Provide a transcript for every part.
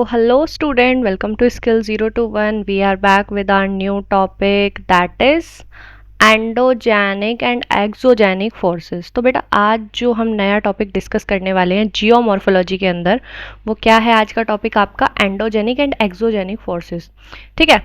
hello student, welcome to Skill 0 to 1. We are back with our new topic that is endogenic and exogenic forces. तो बेटा आज जो हम नया topic discuss करने वाले हैं जियोमॉर्फोलॉजी के अंदर, वो क्या है? आज का टॉपिक आपका एंडोजेनिक एंड एक्सोजेनिक फोर्सेस। ठीक है,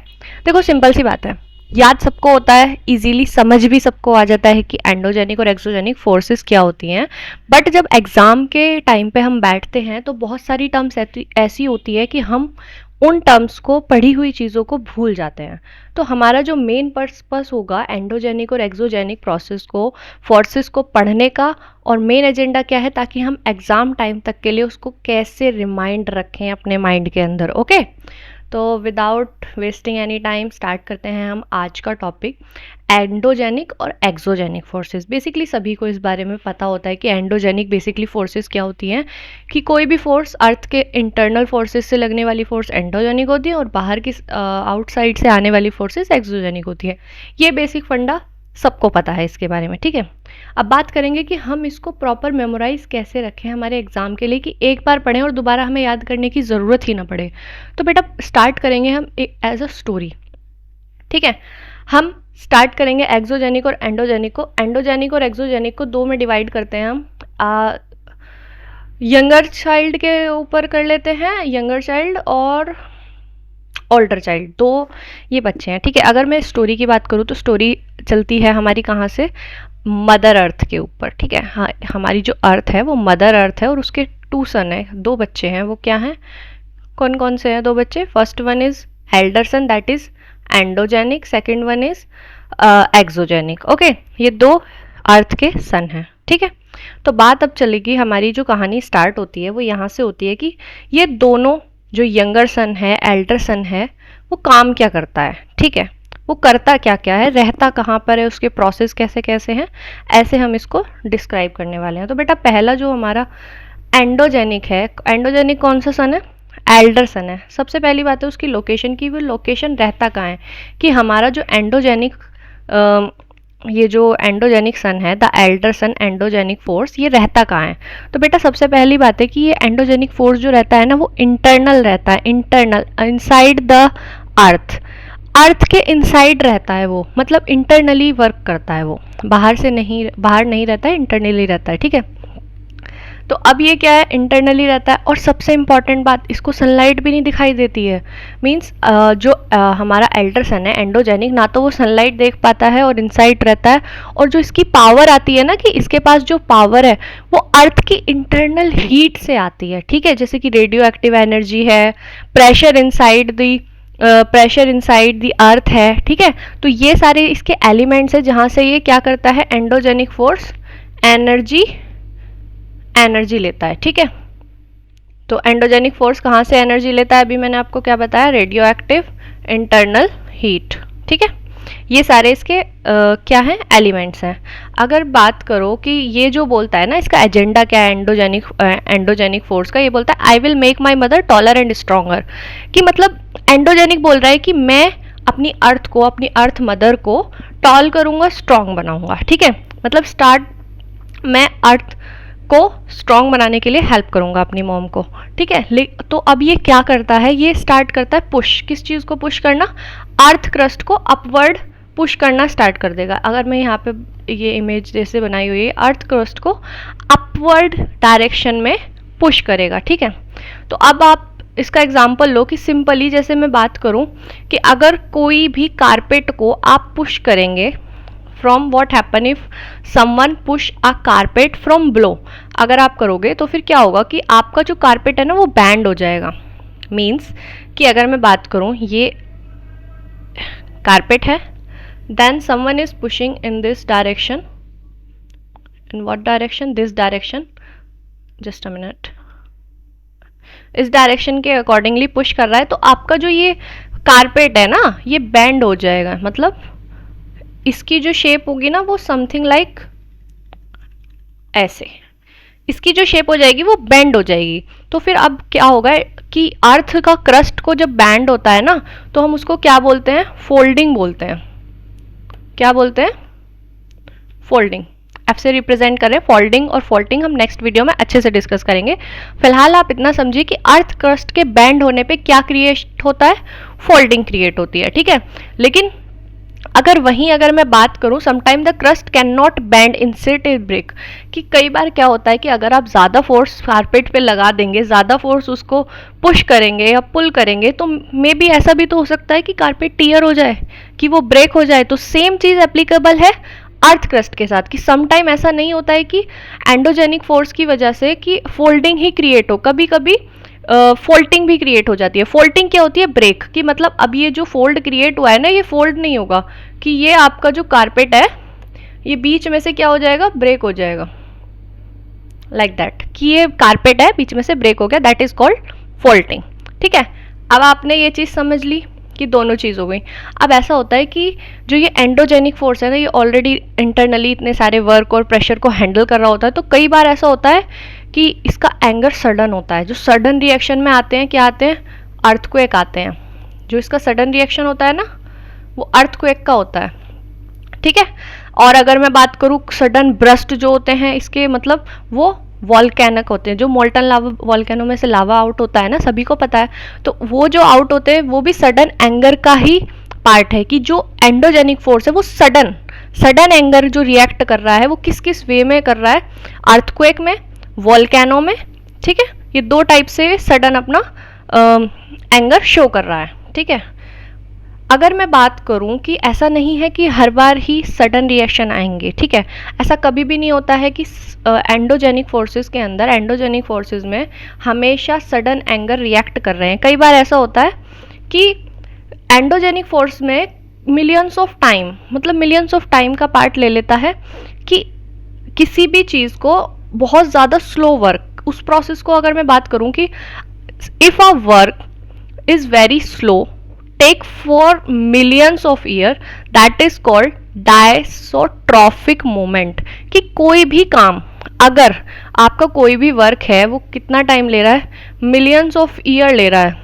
देखो सिंपल सी बात है, याद सबको होता है, इजीली समझ भी सबको आ जाता है कि एंडोजेनिक और एक्सोजेनिक फोर्सेस क्या होती हैं। बट जब एग्ज़ाम के टाइम पे हम बैठते हैं तो बहुत सारी टर्म्स ऐसी होती है कि हम उन टर्म्स को, पढ़ी हुई चीज़ों को भूल जाते हैं। तो हमारा जो मेन पर्पस होगा एंडोजेनिक और एक्सोजेनिक प्रोसेस को, फोर्सेस को पढ़ने का, और मेन एजेंडा क्या है, ताकि हम एग्ज़ाम टाइम तक के लिए उसको कैसे रिमाइंड रखें अपने माइंड के अंदर। ओके, तो without wasting any time start करते हैं हम आज का टॉपिक, एंडोजेनिक और एक्सोजेनिक फोर्सेस। बेसिकली सभी को इस बारे में पता होता है कि एंडोजेनिक बेसिकली फोर्सेस क्या होती हैं, कि कोई भी फोर्स अर्थ के इंटरनल फोर्सेस से लगने वाली फोर्स एंडोजेनिक होती है और बाहर की आउटसाइड से आने वाली फोर्सेस एक्सोजेनिक होती है। ये बेसिक फंडा सबको पता है इसके बारे में। ठीक है, अब बात करेंगे कि हम इसको प्रॉपर मेमोराइज कैसे रखें हमारे एग्जाम के लिए, कि एक बार पढ़ें और दोबारा हमें याद करने की ज़रूरत ही ना पड़े। तो बेटा स्टार्ट करेंगे हम एज अ स्टोरी। ठीक है, हम स्टार्ट करेंगे एक्सोजेनिक और एंडोजेनिक को। एंडोजेनिक और एक्सोजेनिक को दो में डिवाइड करते हैं हम। यंगर चाइल्ड के ऊपर कर लेते हैं, यंगर चाइल्ड और ओल्डर चाइल्ड, दो ये बच्चे हैं। ठीक है, अगर मैं स्टोरी की बात करूँ तो स्टोरी चलती है हमारी कहाँ से, मदर अर्थ के ऊपर। ठीक है, हाँ, हमारी जो अर्थ है वो मदर अर्थ है और उसके 2 सन है, 2 बच्चे हैं। वो क्या हैं, कौन कौन से हैं 2 बच्चे? First one is elder son, that is endogenic, second one is exogenic. Okay, ये 2 अर्थ के सन हैं। ठीक है, तो बात अब चलेगी, हमारी जो कहानी स्टार्ट होती है वो यहाँ से होती है कि ये दोनों, जो यंगर सन है, एल्डर सन है, वो काम क्या करता है। ठीक है, वो करता क्या क्या है, रहता कहाँ पर है, उसके प्रोसेस कैसे कैसे हैं, ऐसे हम इसको डिस्क्राइब करने वाले हैं। तो बेटा पहला जो हमारा एंडोजेनिक है, एंडोजेनिक कौन सा सन है? एल्डर सन है। सबसे पहली बात है उसकी लोकेशन की, वो लोकेशन रहता कहाँ है, कि हमारा जो एंडोजेनिक, ये जो एंडोजेनिक सन है, the elder son endogenic force, ये रहता कहाँ है? तो बेटा सबसे पहली बात है कि ये एंडोजेनिक फोर्स जो रहता है ना, वो इंटरनल रहता है, इंटरनल, इनसाइड द अर्थ, अर्थ के इनसाइड रहता है वो, मतलब इंटरनली वर्क करता है वो, बाहर से नहीं, बाहर नहीं रहता है, इंटरनली रहता है। ठीक है, तो अब ये क्या है, इंटरनली रहता है। और सबसे इंपॉर्टेंट बात, इसको सनलाइट भी नहीं दिखाई देती है। मींस जो हमारा एल्डर सन है एंडोजेनिक, ना तो वो सनलाइट देख पाता है और इनसाइड रहता है, और जो इसकी पावर आती है ना, कि इसके पास जो पावर है वो अर्थ की इंटरनल हीट से आती है। ठीक है, जैसे कि रेडियो एक्टिव एनर्जी है, प्रेशर इनसाइड द अर्थ है। ठीक है, तो ये सारे इसके एलिमेंट्स है जहाँ से ये क्या करता है, एंडोजेनिक फोर्स एनर्जी लेता है। ठीक है, तो एंडोजेनिक फोर्स कहाँ से एनर्जी लेता है, अभी मैंने आपको क्या बताया, रेडियो एक्टिव इंटरनल हीट। ठीक है, ये सारे इसके क्या हैं, एलिमेंट्स हैं। अगर बात करो कि ये जो बोलता है ना, इसका एजेंडा क्या है एंडोजेनिक फोर्स का, ये बोलता है I will make my mother taller and stronger, कि मतलब एंडोजेनिक बोल रहा है कि मैं अपनी अर्थ को, अपनी अर्थ मदर को टॉल करूँगा, स्ट्रॉन्ग बनाऊँगा। ठीक है, मतलब मैं अर्थ को स्ट्रॉन्ग बनाने के लिए हेल्प करूंगा अपनी मॉम को। ठीक है, तो अब ये क्या करता है, ये स्टार्ट करता है पुश, किस चीज़ को पुश करना, अर्थ क्रस्ट को अपवर्ड पुश करना स्टार्ट कर देगा। अगर मैं यहाँ पे ये इमेज जैसे बनाई हुई है, अर्थ क्रस्ट को अपवर्ड डायरेक्शन में पुश करेगा। ठीक है, तो अब आप इसका एग्जाम्पल लो कि सिंपली जैसे मैं बात करूँ कि अगर कोई भी कारपेट को आप पुश करेंगे, from what happen if someone push a carpet from below, अगर आप करोगे तो फिर क्या होगा कि आपका जो कारपेट है ना वो बैंड हो जाएगा। मीन्स कि अगर मैं बात करूँ, ये कारपेट है, then someone is pushing in this direction, in what direction, this direction, just a minute, इस डायरेक्शन के अकॉर्डिंगली पुश कर रहा है, तो आपका जो ये कारपेट है ना, ये बैंड हो जाएगा। मतलब इसकी जो शेप होगी ना वो समथिंग लाइक ऐसे, इसकी जो शेप हो जाएगी वो बेंड हो जाएगी। तो फिर अब क्या होगा कि अर्थ का क्रस्ट को जब बैंड होता है ना, तो हम उसको क्या बोलते हैं, फोल्डिंग बोलते हैं। क्या बोलते हैं, फोल्डिंग। F से रिप्रेजेंट करें फोल्डिंग, और फोल्डिंग हम नेक्स्ट वीडियो में अच्छे से डिस्कस करेंगे। फिलहाल आप इतना समझिए कि अर्थ क्रस्ट के बैंड होने पे क्या क्रिएट होता है, फोल्डिंग क्रिएट होती है, ठीक है। लेकिन अगर मैं बात करूं, sometime the crust can not bend insert a break, कि कई बार क्या होता है कि अगर आप ज़्यादा फोर्स कारपेट पे लगा देंगे, ज़्यादा फोर्स उसको पुश करेंगे या पुल करेंगे, तो मे बी ऐसा भी तो हो सकता है कि कारपेट टीयर हो जाए, कि वो ब्रेक हो जाए। तो सेम चीज़ एप्लीकेबल है अर्थ क्रस्ट के साथ, कि समटाइम ऐसा नहीं होता है कि एंडोजेनिक फोर्स की वजह से कि फोल्डिंग ही क्रिएट हो, कभी कभी फोल्डिंग भी क्रिएट हो जाती है। फोल्डिंग क्या होती है, ब्रेक, कि मतलब अब ये जो फोल्ड क्रिएट हुआ है ना, ये फोल्ड नहीं होगा, कि ये आपका जो कारपेट है ये बीच में से क्या हो जाएगा, ब्रेक हो जाएगा, लाइक दैट, कि ये कारपेट है बीच में से ब्रेक हो गया, दैट इज कॉल्ड फोल्डिंग, ठीक है। अब आपने ये चीज़ समझ ली कि दोनों चीज़ हो गई। अब ऐसा होता है कि जो ये एंडोजेनिक फोर्स है ना, ये ऑलरेडी इंटरनली इतने सारे वर्क और प्रेशर को हैंडल कर रहा होता है, तो कई बार ऐसा होता है कि इसका एंगर सडन होता है। जो सडन रिएक्शन में आते हैं, क्या आते हैं, अर्थक्वेक आते हैं। जो इसका सडन रिएक्शन होता है ना, वो अर्थक्वेक का होता है, ठीक है। और अगर मैं बात करूँ सडन ब्रस्ट जो होते हैं इसके, मतलब वो वॉल्केनिक होते हैं। जो मोल्टन लावा वॉल्केनो में से लावा आउट होता है ना, सभी को पता है, तो वो जो आउट होते हैं वो भी सडन एंगर का ही पार्ट है, कि जो एंडोजेनिक फोर्स है वो सडन एंगर जो रिएक्ट कर रहा है वो किस किस वे में कर रहा है, अर्थक्वेक में, वॉल्केनो में, ठीक है। ये दो टाइप से सडन अपना एंगर शो कर रहा है, ठीक है। अगर मैं बात करूं कि ऐसा नहीं है कि हर बार ही सडन रिएक्शन आएंगे, ठीक है, ऐसा कभी भी नहीं होता है कि एंडोजेनिक फोर्सेस के अंदर, एंडोजेनिक फोर्सेस में हमेशा सडन एंगर रिएक्ट कर रहे हैं। कई बार ऐसा होता है कि एंडोजेनिक फोर्स में मिलियंस ऑफ टाइम, मतलब मिलियंस ऑफ टाइम का पार्ट ले लेता है, कि किसी भी चीज़ को बहुत ज़्यादा स्लो वर्क, उस प्रोसेस को अगर मैं बात करूं कि if a work is very slow, take for millions of year, that is called diastrophic moment, कि कोई भी काम, अगर आपका कोई भी वर्क है वो कितना टाइम ले रहा है, मिलियंस ऑफ ईयर ले रहा है,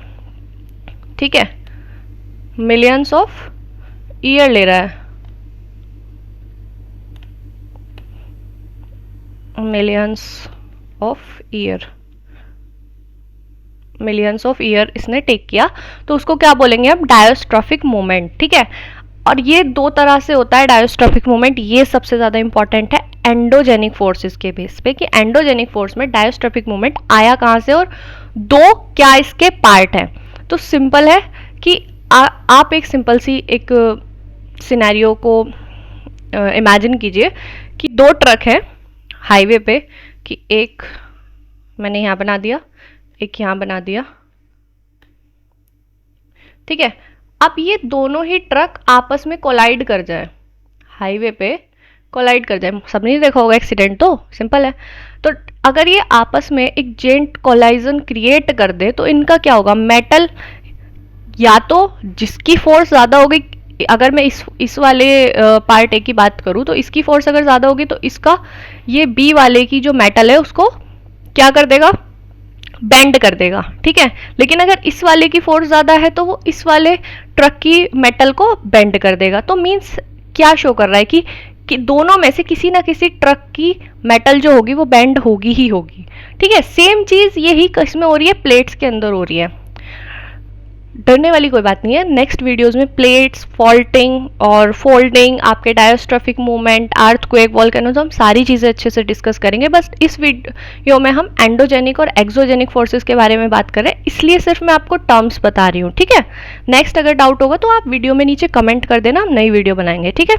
ठीक है, मिलियंस ऑफ ईयर ले रहा है, मिलियंस ऑफ ईयर इसने टेक किया, तो उसको क्या बोलेंगे हम, डायस्ट्रॉफिक मोमेंट, ठीक है। और ये दो तरह से होता है डायस्ट्रॉफिक मोमेंट, ये सबसे ज़्यादा इंपॉर्टेंट है एंडोजेनिक फोर्सेस के बेस पे, कि एंडोजेनिक फोर्स में डायस्ट्रॉफिक मोमेंट आया कहाँ से और दो क्या इसके पार्ट हैं। तो सिंपल है कि आप एक सिंपल सी एक सिनेरियो को इमेजिन कीजिए कि दो ट्रक हैं हाईवे पे, कि एक मैंने यहाँ बना दिया, एक यहाँ बना दिया, ठीक है। अब ये दोनों ही ट्रक आपस में कोलाइड कर जाए, हाईवे पे कोलाइड कर जाए, सबने नहीं देखा होगा एक्सीडेंट, तो सिंपल है। तो अगर ये आपस में एक जेंट कोलाइजन क्रिएट कर दे, तो इनका क्या होगा, मेटल, या तो जिसकी फोर्स ज़्यादा होगी, अगर मैं इस वाले पार्ट ए की बात करूँ, तो इसकी फोर्स अगर ज़्यादा होगी तो इसका ये बी वाले की जो मेटल है उसको क्या कर देगा, बेंड कर देगा, ठीक है। लेकिन अगर इस वाले की फोर्स ज़्यादा है तो वो इस वाले ट्रक की मेटल को बेंड कर देगा। तो मीन्स क्या शो कर रहा है कि दोनों में से किसी ना किसी ट्रक की मेटल जो होगी वो बेंड होगी ही होगी, ठीक है। सेम चीज़ यही इसमें हो रही है, प्लेट्स के अंदर हो रही है। डरने वाली कोई बात नहीं है, नेक्स्ट वीडियोस में प्लेट्स, फॉल्टिंग और फोल्डिंग, आपके डायस्ट्रॉफिक मूवमेंट, अर्थक्वेक, वोल्केनोज, हम सारी चीज़ें अच्छे से डिस्कस करेंगे। बस इस वीडियो में हम एंडोजेनिक और एक्सोजेनिक फोर्सेस के बारे में बात कर रहे हैं, इसलिए सिर्फ मैं आपको टर्म्स बता रही हूँ, ठीक है। नेक्स्ट अगर डाउट होगा तो आप वीडियो में नीचे कमेंट कर देना, हम नई वीडियो बनाएंगे, ठीक है।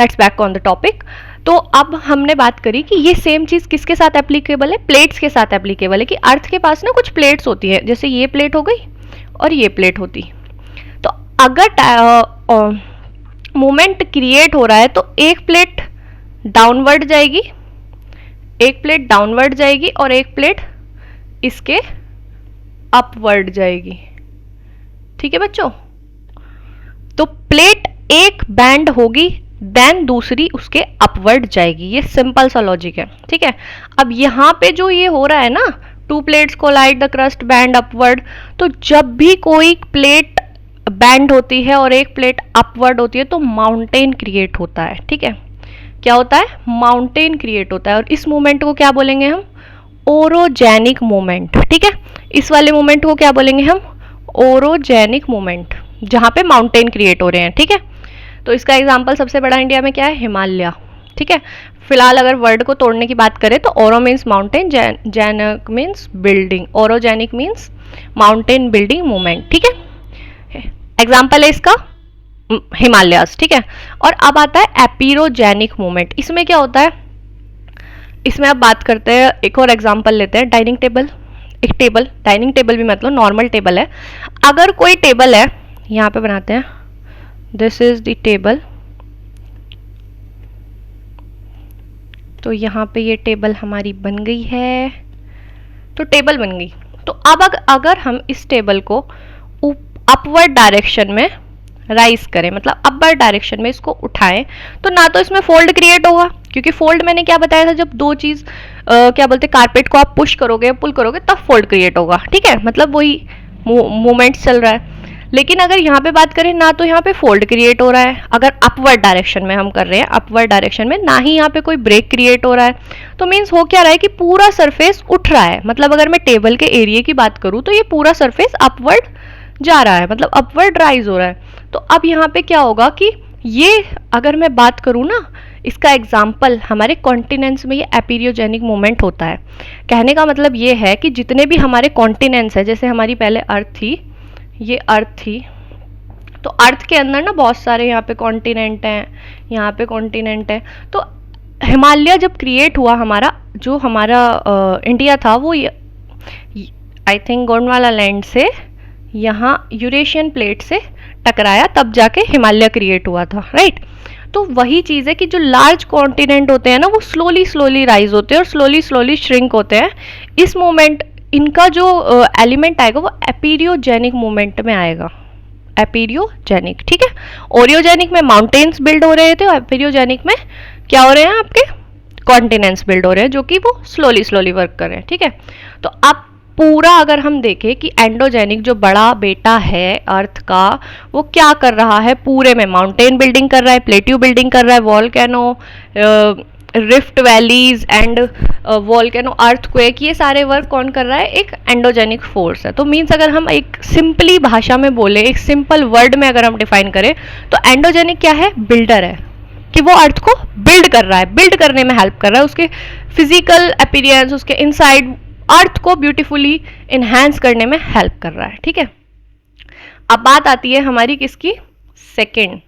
Let's back on the topic. तो अब हमने बात करी कि ये सेम चीज़ किसके साथ एप्लीकेबल है, प्लेट्स के साथ एप्लीकेबल है, कि अर्थ के पास ना कुछ प्लेट्स होती है, जैसे ये प्लेट हो गई और ये प्लेट होती। तो अगर मोमेंट क्रिएट हो रहा है तो एक प्लेट डाउनवर्ड जाएगी, एक प्लेट डाउनवर्ड जाएगी और एक प्लेट इसके अपवर्ड जाएगी, ठीक है बच्चों। तो प्लेट एक बैंड होगी, देन दूसरी उसके अपवर्ड जाएगी, ये सिंपल सा लॉजिक है, ठीक है। अब यहाँ पे जो ये हो रहा है ना, two plates collide the crust bend upward, तो जब भी कोई प्लेट बैंड होती है और एक प्लेट अपवर्ड होती है तो माउंटेन क्रिएट होता है, ठीक है। क्या होता है, माउंटेन क्रिएट होता है, और इस मूवमेंट को क्या बोलेंगे हम, ओरोजेनिक मूवमेंट। ठीक है, इस वाले मूवमेंट को क्या बोलेंगे हम, ओरोजेनिक मूवमेंट, जहाँ पे माउंटेन क्रिएट हो रहे हैं। ठीक है, तो इसका एग्जाम्पल सबसे बड़ा इंडिया में क्या है, हिमालय। ठीक है, फिलहाल अगर वर्ड को तोड़ने की बात करें तो oro means mountain, genic means building, orogenic means mountain building movement. ठीक है, एग्जाम्पल है इसका हिमालयास। ठीक है, और अब आता है एपिरोजेनिक मूवमेंट। इसमें क्या होता है, इसमें अब बात करते हैं, एक और एग्जाम्पल लेते हैं, डाइनिंग टेबल। एक टेबल, डाइनिंग टेबल भी मतलब नॉर्मल टेबल है। अगर कोई टेबल है, यहाँ पे बनाते हैं, दिस इज द टेबल, तो यहाँ पे ये टेबल हमारी बन गई है, तो टेबल बन गई। तो अब अगर हम इस टेबल को अपवर्ड डायरेक्शन में राइज करें, मतलब अपवर्ड डायरेक्शन में इसको उठाएं, तो ना तो इसमें फोल्ड क्रिएट होगा, क्योंकि फोल्ड मैंने क्या बताया था, जब दो चीज क्या बोलते हैं, कारपेट को आप पुश करोगे, पुल करोगे, तब फोल्ड क्रिएट होगा। ठीक है, मतलब वही मूवमेंट चल रहा है। लेकिन अगर यहाँ पे बात करें, ना तो यहाँ पे फोल्ड क्रिएट हो रहा है, अगर अपवर्ड डायरेक्शन में हम कर रहे हैं, अपवर्ड डायरेक्शन में, ना ही यहाँ पे कोई ब्रेक क्रिएट हो रहा है। तो मीन्स हो क्या रहा है कि पूरा सरफेस उठ रहा है। मतलब अगर मैं टेबल के एरिया की बात करूँ तो ये पूरा सरफेस अपवर्ड जा रहा है, मतलब अपवर्ड राइज हो रहा है। तो अब यहाँ पे क्या होगा कि ये, अगर मैं बात करूँ ना, इसका एग्जाम्पल हमारे कॉन्टिनेंट्स में ये एपिरियोजेनिक मूवमेंट होता है। कहने का मतलब ये है कि जितने भी हमारे कॉन्टिनेंट्स है, जैसे हमारी पहले अर्थ थी, ये अर्थ थी, तो अर्थ के अंदर ना बहुत सारे यहाँ पे कॉन्टिनेंट हैं, यहाँ पे कॉन्टिनेंट है। तो हिमालय जब क्रिएट हुआ, हमारा जो हमारा इंडिया था, वो आई थिंक गोंडवाना लैंड से यहाँ यूरेशियन प्लेट से टकराया, तब जाके हिमालय क्रिएट हुआ था, राइट। तो वही चीज़ है कि जो लार्ज कॉन्टिनेंट होते हैं ना, वो स्लोली स्लोली राइज होते हैं और स्लोली स्लोली श्रिंक होते हैं। इस मोमेंट, इनका जो एलिमेंट आएगा वो एपिरियोजेनिक मूवमेंट में आएगा, एपिरियोजेनिक। ठीक है, ओरियोजेनिक में माउंटेन्स बिल्ड हो रहे थे, और एपिरियोजेनिक में क्या हो रहे हैं, आपके कॉन्टिनेंट्स बिल्ड हो रहे हैं, जो कि वो स्लोली स्लोली वर्क कर रहे हैं। ठीक है, तो अब पूरा अगर हम देखें कि एंडोजेनिक जो बड़ा बेटा है अर्थ का, वो क्या कर रहा है, पूरे में माउंटेन बिल्डिंग कर रहा है, प्लेट्यू बिल्डिंग कर रहा है, volcano, rift valleys and volcano, earthquake, ये सारे वर्क कौन कर रहा है, एक एंडोजेनिक फोर्स है। तो मीन्स अगर हम एक सिंपली भाषा में बोले, एक सिंपल वर्ड में अगर हम डिफाइन करें, तो एंडोजेनिक क्या है, बिल्डर है, कि वो अर्थ को बिल्ड कर रहा है, बिल्ड करने में हेल्प कर रहा है, उसके फिजिकल अपीयरेंस, उसके इनसाइड अर्थ को ब्यूटीफुली इनहेंस करने में हेल्प कर रहा है। ठीक है, अब बात आती है हमारी किसकी, सेकंड,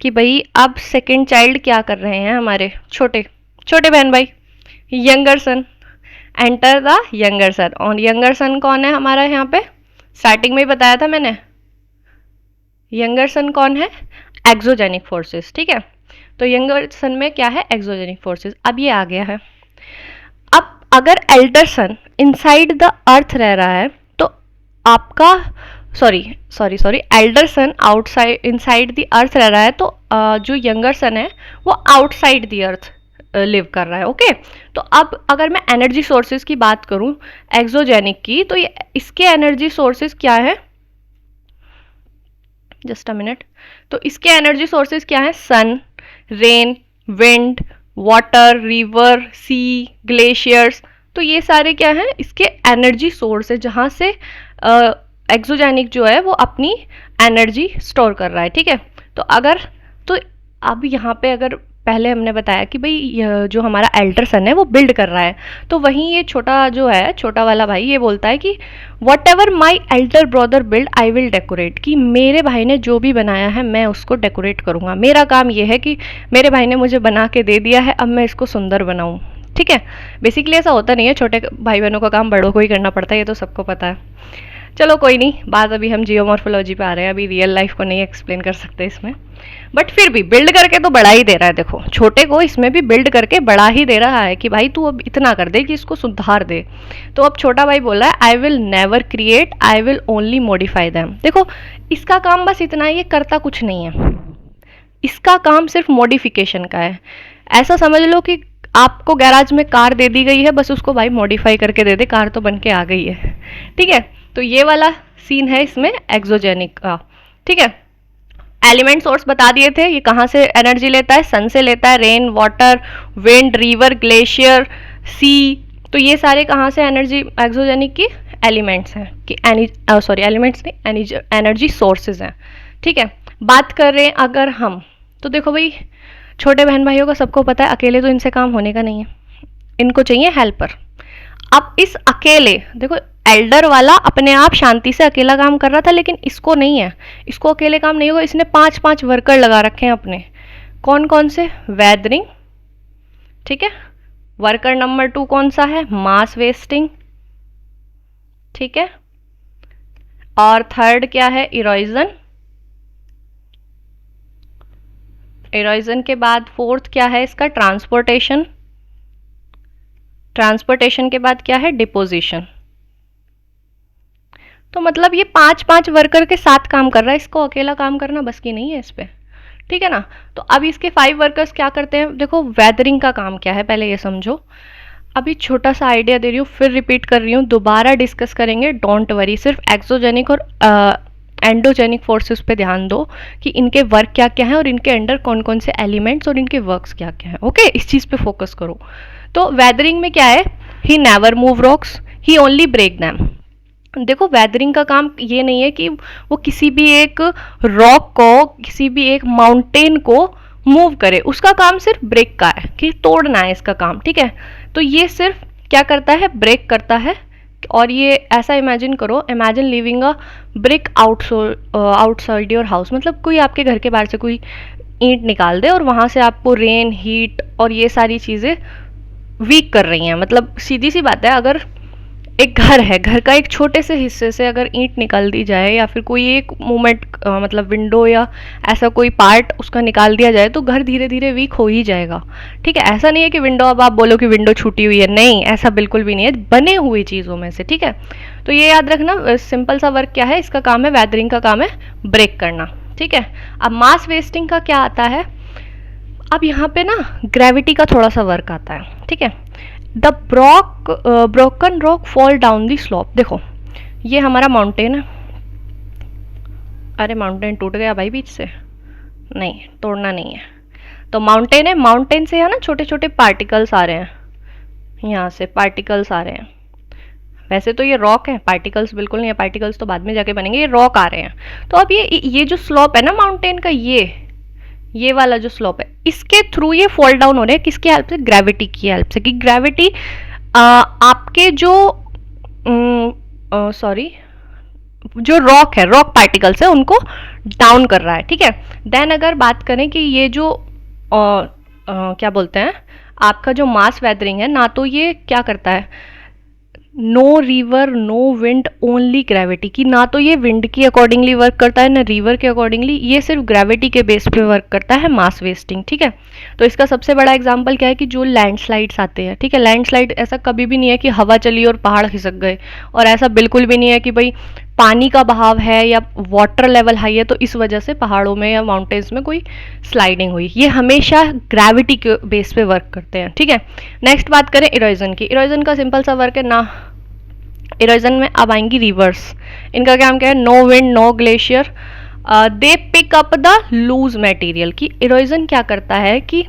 कि भाई अब सेकंड चाइल्ड क्या कर रहे हैं, हमारे छोटे छोटे बहन भाई, younger son, enter the younger son. और यंगर सन कौन है हमारा, यहाँ पे स्टार्टिंग में ही बताया था मैंने, यंगर सन कौन है, एक्सोजेनिक फोर्सेस। ठीक है, तो यंगर सन में क्या है, एक्सोजेनिक फोर्सेस। अब ये आ गया है, अब अगर elder son inside the earth रह रहा है, तो आपका sorry elder son outside, inside the earth रह रहा है, तो जो यंगर सन है वो आउटसाइड द अर्थ लिव कर रहा है। ओके, तो अब अगर मैं एनर्जी सोर्सेज की बात करूं एक्सोजेनिक की, तो ये इसके एनर्जी सोर्सेज क्या है, जस्ट अ मिनट, तो इसके एनर्जी सोर्सेज क्या है, सन, रेन, विंड, वाटर, रिवर, सी, ग्लेशियर्स। तो ये सारे क्या हैं, इसके एनर्जी सोर्स है, जहाँ से एक्सोजेनिक जो है वो अपनी एनर्जी स्टोर कर रहा है। ठीक है, तो अब यहाँ पे अगर पहले हमने बताया कि भाई जो हमारा एल्डर सन है वो बिल्ड कर रहा है, तो वहीं ये छोटा जो है, छोटा वाला भाई, ये बोलता है कि what ever my elder brother build I will decorate, कि मेरे भाई ने जो भी बनाया है मैं उसको डेकोरेट करूँगा। मेरा काम ये है कि मेरे भाई ने मुझे बना के दे दिया है, अब मैं इसको सुंदर बनाऊँ। ठीक है, बेसिकली ऐसा होता नहीं है, छोटे भाई बहनों का काम बड़ों को ही करना पड़ता है, ये तो सबको पता है। चलो कोई नहीं, बात अभी हम जियोमॉर्फोलॉजी पे आ रहे हैं, अभी रियल लाइफ को नहीं एक्सप्लेन कर सकते इसमें, बट फिर भी बिल्ड करके तो बड़ा ही दे रहा है। देखो छोटे को इसमें भी बिल्ड करके बड़ा ही दे रहा है कि भाई तू अब इतना कर दे कि इसको सुधार दे। तो अब छोटा भाई बोल रहा है I will never create, I will only modify them. देखो इसका काम बस इतना है, ये करता कुछ नहीं है, इसका काम सिर्फ मॉडिफिकेशन का है। ऐसा समझ लो कि आपको गैराज में कार दे दी गई है, बस उसको भाई मॉडिफाई करके दे दे, कार तो बन के आ गई है। ठीक है, तो ये वाला सीन है इसमें एक्सोजेनिक का। ठीक है, एलिमेंट सोर्स बता दिए थे, ये कहाँ से एनर्जी लेता है, सन से लेता है, rain, water, wind, river, glacier, sea. तो ये सारे कहाँ से एनर्जी एक्सोजेनिक की एलिमेंट्स हैं कि सॉरी एलिमेंट्स नहीं, एनर्जी सोर्सेज हैं। ठीक है, बात कर रहे हैं अगर हम, तो देखो भाई छोटे बहन भाइयों का सबको पता है अकेले तो इनसे काम होने का नहीं है, इनको चाहिए हेल्पर। अब इस अकेले देखो, एल्डर वाला अपने आप शांति से अकेला काम कर रहा था, लेकिन इसको नहीं है, इसको अकेले काम नहीं होगा, इसने 5-5 वर्कर लगा रखे हैं अपने। कौन कौन से? वेदरिंग, ठीक है। वर्कर नंबर 2 कौन सा है? मास वेस्टिंग, ठीक है। और थर्ड क्या है? इरोजन। इरोजन के बाद फोर्थ क्या है इसका? ट्रांसपोर्टेशन। ट्रांसपोर्टेशन के बाद क्या है? डिपोजिशन। तो मतलब ये 5-5 वर्कर के साथ काम कर रहा है, इसको अकेला काम करना बस की नहीं है इस पे, ठीक है ना। तो अब इसके 5 वर्कर्स क्या करते हैं? देखो वेदरिंग का काम क्या है पहले ये समझो। अभी छोटा सा आइडिया दे रही हूँ, फिर रिपीट कर रही हूँ, दोबारा डिस्कस करेंगे, डोंट वरी। सिर्फ एक्सोजेनिक और एंडोजेनिक फोर्सेस पे ध्यान दो कि इनके वर्क क्या क्या है और इनके अंडर कौन कौन से एलिमेंट्स और इनके वर्क्स क्या क्या है। ओके, इस चीज़ पे फोकस करो। तो वेदरिंग में क्या है? He never move rocks, he only break them. देखो वेदरिंग का काम ये नहीं है कि वो किसी भी एक रॉक को, किसी भी एक माउंटेन को मूव करे, उसका काम सिर्फ ब्रेक का है, कि तोड़ना है इसका काम, ठीक है। तो ये सिर्फ क्या करता है? ब्रेक करता है। और ये ऐसा इमेजिन करो, imagine living a brick outside your house, मतलब कोई आपके घर के बाहर से कोई ईंट निकाल दे और वहाँ से आपको रेन, हीट और ये सारी चीज़ें वीक कर रही हैं। मतलब सीधी सी बात है, अगर एक घर है, घर का एक छोटे से हिस्से से अगर ईंट निकाल दी जाए या फिर कोई एक मूवमेंट मतलब विंडो या ऐसा कोई पार्ट उसका निकाल दिया जाए, तो घर धीरे धीरे वीक हो ही जाएगा, ठीक है। ऐसा नहीं है कि विंडो, अब आप बोलो कि विंडो छूटी हुई है, नहीं, ऐसा बिल्कुल भी नहीं है, बने हुई चीज़ों में से, ठीक है। तो ये याद रखना, सिंपल सा वर्क क्या है इसका? काम है, वेदरिंग का काम है ब्रेक करना, ठीक है। अब मास वेस्टिंग का क्या आता है? अब यहाँ पे ना ग्रेविटी का थोड़ा सा वर्क आता है, ठीक है। The broken rock fall down the slope. देखो ये हमारा माउंटेन है, अरे माउंटेन टूट गया भाई बीच से, नहीं तोड़ना नहीं है। तो माउंटेन है, माउंटेन से यहाँ ना छोटे छोटे पार्टिकल्स आ रहे हैं, यहाँ से पार्टिकल्स आ रहे हैं। वैसे तो ये रॉक है, पार्टिकल्स बिल्कुल नहीं है, पार्टिकल्स तो बाद में जाके बनेंगे, ये रॉक आ रहे हैं। तो अब ये जो स्लोप है ना माउंटेन का, ये वाला जो स्लोप है, इसके थ्रू ये फॉल डाउन हो रहे हैं, किसकी हेल्प से? ग्रेविटी की हेल्प से। कि ग्रेविटी आपके जो जो रॉक है, रॉक पार्टिकल्स है, उनको डाउन कर रहा है, ठीक है। देन अगर बात करें कि ये जो क्या बोलते हैं, आपका जो मास वेदरिंग है ना, तो ये क्या करता है? No river no wind only gravity, की ना तो ये विंड की अकॉर्डिंगली वर्क करता है ना रिवर के अकॉर्डिंगली, ये सिर्फ ग्रेविटी के बेस पे वर्क करता है, मास वेस्टिंग, ठीक है। तो इसका सबसे बड़ा एग्जांपल क्या है? कि जो लैंडस्लाइड्स आते हैं, ठीक है। लैंडस्लाइड ऐसा कभी भी नहीं है कि हवा चली और पहाड़ खिसक गए, और ऐसा बिल्कुल भी नहीं है कि भाई पानी का बहाव है या वाटर लेवल हाई है तो इस वजह से पहाड़ों में या माउंटेन्स में कोई स्लाइडिंग हुई। ये हमेशा ग्रेविटी के बेस पे वर्क करते हैं, ठीक है। नेक्स्ट बात करें इरोजन की। इरोजन का सिंपल सा वर्क है ना, इरोजन में अब आएंगी रिवर्स। इनका काम क्या है? No wind no glacier, they pick up the loose material. की इरोजन क्या करता है कि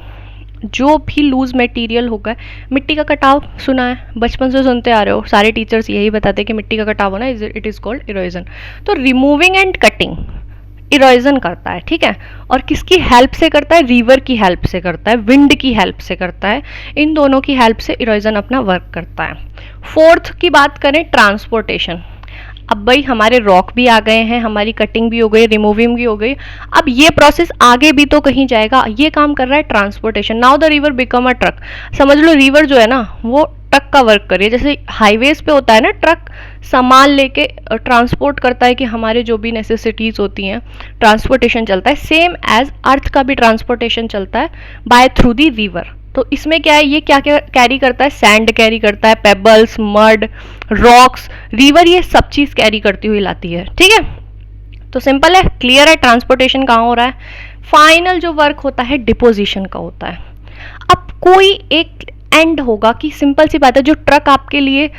जो भी लूज मटेरियल होगा, मिट्टी का कटाव सुना है, बचपन से सुनते आ रहे हो, सारे टीचर्स यही बताते हैं कि मिट्टी का कटाव होना इट इज़ कॉल्ड इरोजन। तो रिमूविंग एंड कटिंग इरोजन करता है, ठीक है। और किसकी हेल्प से करता है? रिवर की हेल्प से करता है, विंड की हेल्प से करता है, इन दोनों की हेल्प से इरोजन अपना वर्क करता है। फोर्थ की बात करें, ट्रांसपोर्टेशन। अब भाई हमारे रॉक भी आ गए हैं, हमारी कटिंग भी हो गई, रिमूविंग भी हो गई, अब ये प्रोसेस आगे भी तो कहीं जाएगा, ये काम कर रहा है transportation. Now the river become a truck. समझ लो रिवर जो है ना वो ट्रक का वर्क कर रही है। जैसे हाईवेज पे होता है ना, ट्रक सामान लेके ट्रांसपोर्ट करता है कि हमारे जो भी नेसेसिटीज होती हैं, ट्रांसपोर्टेशन चलता है, सेम एज अर्थ का भी ट्रांसपोर्टेशन चलता है बाय थ्रू दी रिवर। तो इसमें क्या है, ये क्या क्या कैरी करता है? सैंड कैरी करता है, पेबल्स, मड, रॉक्स, रिवर ये सब चीज़ कैरी करती हुई लाती है, ठीक है। तो सिंपल है, क्लियर है ट्रांसपोर्टेशन कहाँ हो रहा है। फाइनल जो वर्क होता है डिपोजिशन का होता है। अब कोई एक एंड होगा कि सिंपल सी बात है, जो ट्रक आपके लिए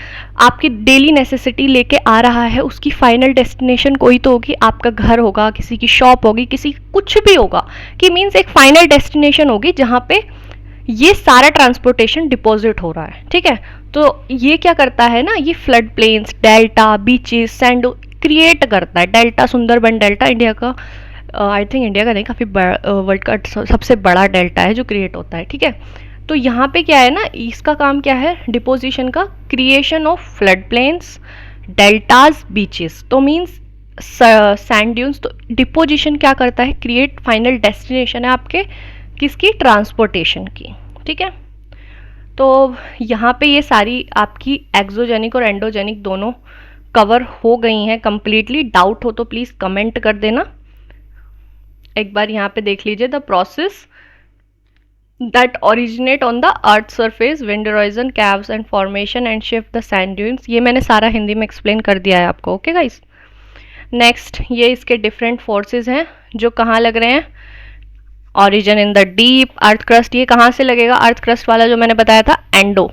आपकी डेली नेसेसिटी लेके आ रहा है उसकी फाइनल डेस्टिनेशन कोई तो होगी, आपका घर होगा, किसी की शॉप होगी, किसी कुछ भी होगा, कि मीन्स एक फाइनल डेस्टिनेशन होगी जहाँ पे ये सारा ट्रांसपोर्टेशन डिपॉजिट हो रहा है, ठीक है। तो ये क्या करता है ना, ये flood plains, delta, beaches, sand create करता है। डेल्टा, सुंदरबन डेल्टा इंडिया का, आई थिंक इंडिया का नहीं, काफ़ी वर्ल्ड का सबसे बड़ा डेल्टा है जो क्रिएट होता है, ठीक है। तो यहाँ पे क्या है ना, इसका काम क्या है, डिपोजिशन का, creation of flood plains, deltas, beaches. तो मीन्स सैंड ड्यून्स। तो डिपोजिशन क्या करता है, क्रिएट फाइनल डेस्टिनेशन है आपके किसकी, ट्रांसपोर्टेशन की, ठीक है। तो यहाँ पे ये सारी आपकी एक्सोजेनिक और एंडोजेनिक दोनों कवर हो गई हैं कंप्लीटली। डाउट हो तो प्लीज़ कमेंट कर देना। एक बार यहाँ पे देख लीजिए, the process that originate on the earth surface, wind erosion, caves and formation and shift the sand dunes. ये मैंने सारा हिंदी में एक्सप्लेन कर दिया है आपको, ओके गाइस। नेक्स्ट, ये इसके डिफरेंट फोर्सेस हैं जो कहाँ लग रहे हैं, origin in the deep, earth crust. ये कहाँ से लगेगा, अर्थ क्रस्ट वाला जो मैंने बताया था, एंडो।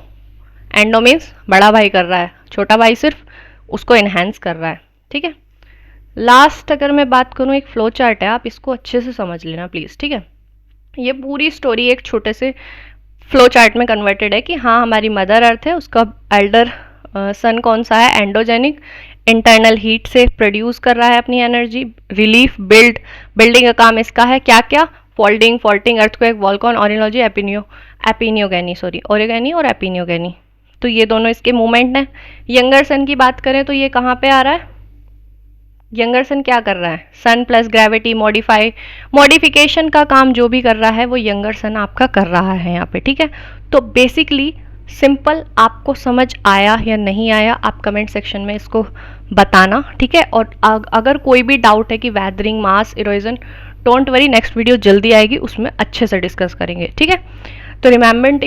एंडो मीन्स बड़ा भाई कर रहा है, छोटा भाई सिर्फ उसको इन्हेंस कर रहा है, ठीक है। लास्ट अगर मैं बात करूँ, एक फ्लो चार्ट है, आप इसको अच्छे से समझ लेना प्लीज़, ठीक है। ये पूरी स्टोरी एक छोटे से फ्लो चार्ट में कन्वर्टेड है कि हाँ, हमारी मदर अर्थ है, उसका एल्डर सन कौन सा है, एंडोजेनिक, इंटरनल हीट से प्रोड्यूस कर रहा है अपनी एनर्जी, रिलीफ, बिल्डिंग का काम इसका है, क्या क्या, फोल्डिंग, फॉल्टिंग, अर्थक्वेक, वॉल्कॉन, ऑरिनोलॉजी, एपिनियोगेनी, ओरिगेनी और एपिनियोगेनी। तो ये दोनों इसके मूवमेंट हैं। यंगर सन की बात करें तो ये कहाँ पे आ रहा है, यंगर सन क्या कर रहा है, सन प्लस ग्रेविटी, मॉडिफिकेशन का काम जो भी कर रहा है वो यंगर सन आपका कर रहा है यहाँ पे, ठीक है। तो बेसिकली सिंपल, आपको समझ आया या नहीं आया, आप कमेंट सेक्शन में इसको बताना, ठीक है। और अगर कोई भी डाउट है कि weathering, mass, erosion, don't worry, next video जल्दी आएगी, उसमें अच्छे से डिस्कस करेंगे, ठीक है। तो रिमेंबर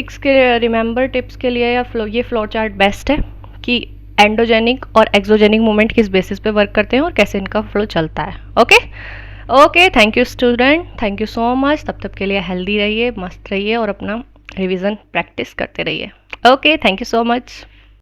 टिप्स के लिए ये फ्लो चार्ट बेस्ट है कि एंडोजेनिक और एक्सोजेनिक मूवमेंट किस बेसिस पे वर्क करते हैं और कैसे इनका फ्लो चलता है, okay. Thank you student, thank you so much. तब तक के लिए हेल्दी रहिए, मस्त रहिए और अपना रिवीजन प्रैक्टिस करते रहिए। Okay, thank you so much.